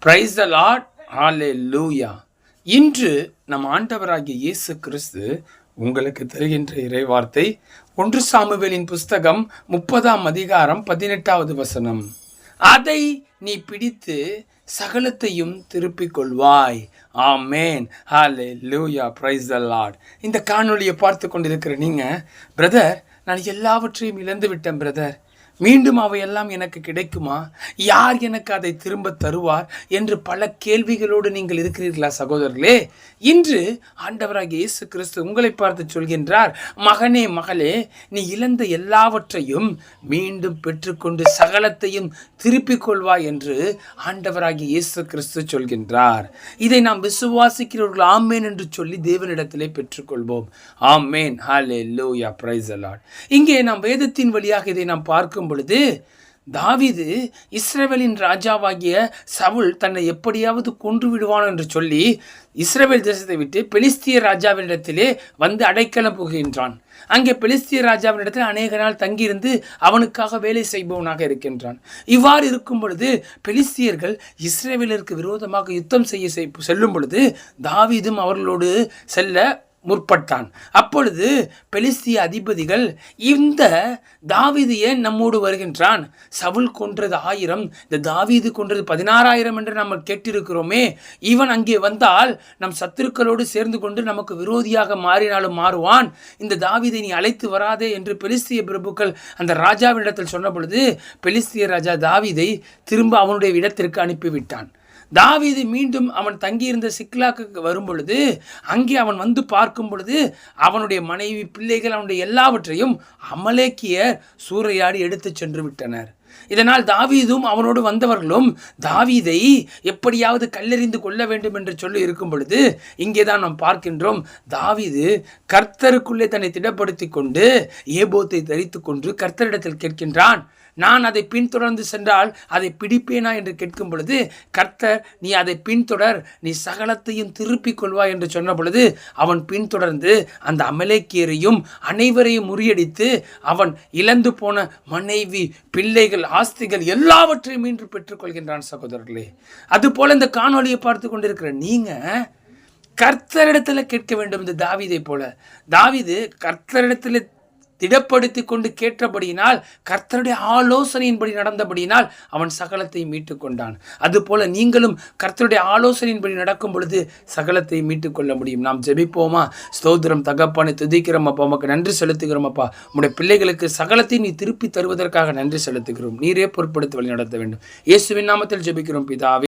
Price the Lord. ஹல்லேலூயா. இன்று நம் ஆண்டவராகிய இயேசு கிறிஸ்து உங்களுக்கு தருகின்ற இறைவார்த்தை 1 சாமுவேலின் புஸ்தகம் 30ஆம் அதிகாரம் 18வது வசனம். அதை நீ பிடித்து சகலத்தையும் திருப்பிக் கொள்வாய். Amen. Hallelujah. Praise the Lord. இந்த காணொளியை பார்த்து கொண்டிருக்கிற நீங்க, பிரதர், நான் எல்லாவற்றையும் இழந்து விட்டேன் பிரதர், மீண்டும் அவையெல்லாம் எனக்கு கிடைக்குமா? யார் எனக்கு அதை திரும்ப தருவார் என்று பல கேள்விகளோடு நீங்கள் இருக்கிறீர்களா சகோதரர்களே? இன்று ஆண்டவராகிய இயேசு கிறிஸ்து உங்களை பார்த்து சொல்கின்றார், மகனே மகளே, நீ இழந்த எல்லாவற்றையும் மீண்டும் பெற்றுக்கொண்டு சகலத்தையும் திருப்பிக் கொள்வாய் என்று ஆண்டவராகிய இயேசு கிறிஸ்து சொல்கின்றார். இதை நாம் விசுவாசிக்கிறவர்கள் ஆமேன் என்று சொல்லி தேவனிடத்திலே பெற்றுக்கொள்வோம். Amen. Hallelujah. Praise the Lord. இங்கே நாம் வேதத்தின் வழியாக இதை நாம் பார்க்கும் பொழுது, தாவீது இஸ்ரவேலின் ராஜாவாகிய சவுல் தன்னை எப்படியாவது கொன்று விடுவான் என்று சொல்லி இஸ்ரவேல் தேசத்தை விட்டு பெலிஸ்திய ராஜாவினிடத்திலே வந்து அடைக்கலம் புகுகின்றான். அங்கே பெலிஸ்திய ராஜாவினிடத்தில் அநேக நாள் தங்கியிருந்து அவனுக்காக வேலை செய்பவனாக இருக்கின்றான். இவ்வாறு இருக்கும் பொழுது பெலிஸ்தியர்கள் இஸ்ரவேலருக்கு விரோதமாக யுத்தம் செய்ய செல்லும் பொழுது தாவீதும் அவர்களோடு செல்ல முற்பட்டான். அப்பொழுது பெலிஸ்திய அதிபதிகள், இந்த தாவீது ஏன் நம்மோடு வருகின்றான்? சவுல் கொன்றது 1000, இந்த தாவீது கொன்றது 16,000 என்று நம்ம கேட்டிருக்கிறோமே. இவன் அங்கே வந்தால் நம் சத்துருக்களோடு சேர்ந்து கொண்டு நமக்கு விரோதியாக மாறினாலும் மாறுவான். இந்த தாவீதை நீ அழைத்து வராதே என்று பெலிஸ்திய பிரபுக்கள் அந்த ராஜாவினிடத்தில் சொன்ன பொழுது, பெலிஸ்திய ராஜா தாவீதை திரும்ப அவனுடைய இடத்திற்கு அனுப்பிவிட்டான். தாவீது மீண்டும் அவன் தங்கியிருந்த சிக்லாக்கு வரும் பொழுது, அங்கே அவன் வந்து பார்க்கும் பொழுது அவனுடைய மனைவி, பிள்ளைகள், அவனுடைய எல்லாவற்றையும் அமலேக்கியர் சூறையாடி எடுத்து சென்று விட்டனர். இதனால் தாவீதும் அவனோடு வந்தவர்களும் தாவீதை எப்படியாவது கல்லெறிந்து கொள்ள வேண்டும் என்று சொல்லி இருக்கும் பொழுது, இங்கேதான் நாம் பார்க்கின்றோம், தாவீது கர்த்தருக்குள்ளே தன்னை திடப்படுத்தி கொண்டு ஏபோத்தை தரித்து கொண்டு கர்த்தரிடத்தில் கேட்கின்றான், நான் அதை பின்தொடர்ந்து சென்றால் அதை பிடிப்பேனா என்று கேட்கும் பொழுது, கர்த்தர், நீ அதை பின்தொடர், நீ சகலத்தையும் திருப்பிக் கொள்வாய் என்று சொன்ன பொழுது அவன் பின்தொடர்ந்து அந்த அமலேக்கியரையும் அனைவரையும் முறியடித்து அவன் இழந்து போன மனைவி, பிள்ளைகள், ஆஸ்திகள் எல்லாவற்றையும் மீண்டும் பெற்றுக்கொள்கின்றான். சகோதரர்களே, அதுபோல இந்த காணொலியை பார்த்து கொண்டிருக்கிற நீங்க கர்த்தரிடத்தில் கேட்க வேண்டும். இந்த தாவீதை போல தாவீது கர்த்தரிடத்தில் திடப்படுத்தி கொண்டு கேட்டபடியினால், கர்த்தருடைய ஆலோசனையின்படி நடந்தபடியினால் அவன் சகலத்தை மீட்டு கொண்டான். அதுபோல நீங்களும் கர்த்தருடைய ஆலோசனையின்படி நடக்கும் பொழுது சகலத்தை மீட்டு கொள்ள முடியும். நாம் ஜெபிப்போமா? ஸ்தோத்திரம் தகப்பனை, துதிக்கிறோம் அப்பா, உமக்கு நன்றி செலுத்துகிறோம் அப்பா. உம்முடைய பிள்ளைகளுக்கு சகலத்தை நீ திருப்பி தருவதற்காக நன்றி செலுத்துகிறோம். நீரே பொறுப்படுத்தி வழி நடத்த வேண்டும். இயேசுவின் நாமத்தில் ஜெபிக்கிறோம் பிதாவே.